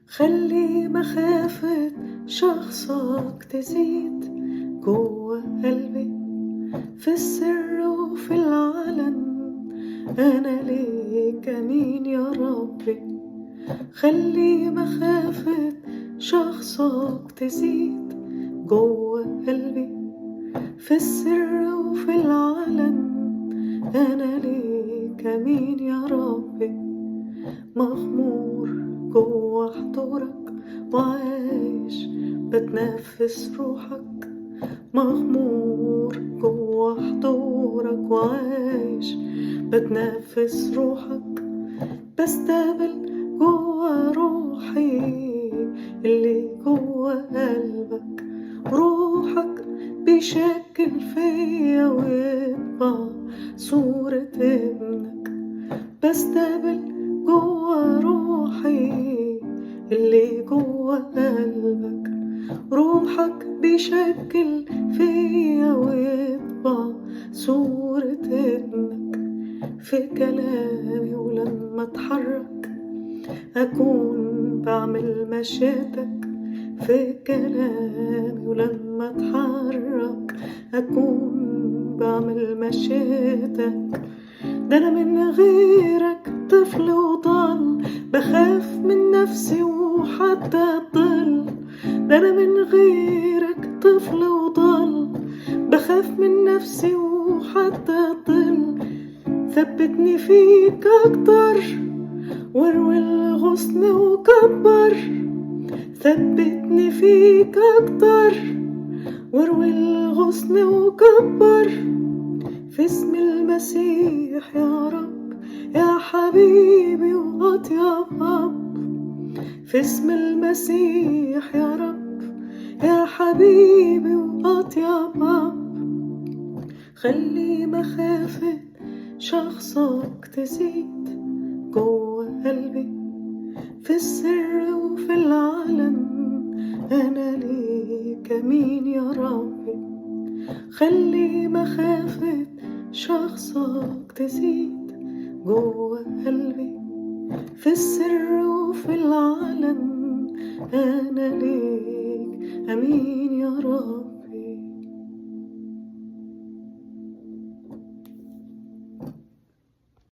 خلي مخافة شخصك تزيد جوه قلبي، في السر وفي العلن. أنا ليك أمين يا ربي. خلي مخافة شخصك تزيد جوه قلبي، في السر وفي العلن. أنا ليك أمين يا ربي. مغمور جوه حضورك وعايش بتنفس روحك. مغمور جوه حضورك وعايش بتنفس روحك. بستقبل جوه روحي اللي جوه قلبك. روحك بيشكل فيا ويطبع صورة ابنك. بستقبل جوه روحي اللي جوه قلبك. روحك بيشكل فيا ويطبع صورة ابنك. في كلامي ولما اتحرك أكون بعمل مشيتك. في كلامي ولما اتحرك أكون بعمل مشيتك. ده أنا من غيرك طفل وضال، بخاف من نفسي وحتى الضل. ده أنا من غيرك طفل وضال، بخاف من نفسي وحتى الضل. ثبتني فيك أكتر واروي الغصن وكبر. ثبتني فيك أكتر واروي الغصن وكبر. في اسم المسيح يا رب يا حبيبي وأطيب أب. في اسم المسيح يا رب يا حبيبي وأطيب أب. خلي مخافة شخصك تزيد جوه قلبي، في السر وفي العلن. أنا ليك أمين يا ربي. خلي مخافة شخصك تزيد جوه قلبي، في السر وفي العلن. أنا ليك أمين يا ربي.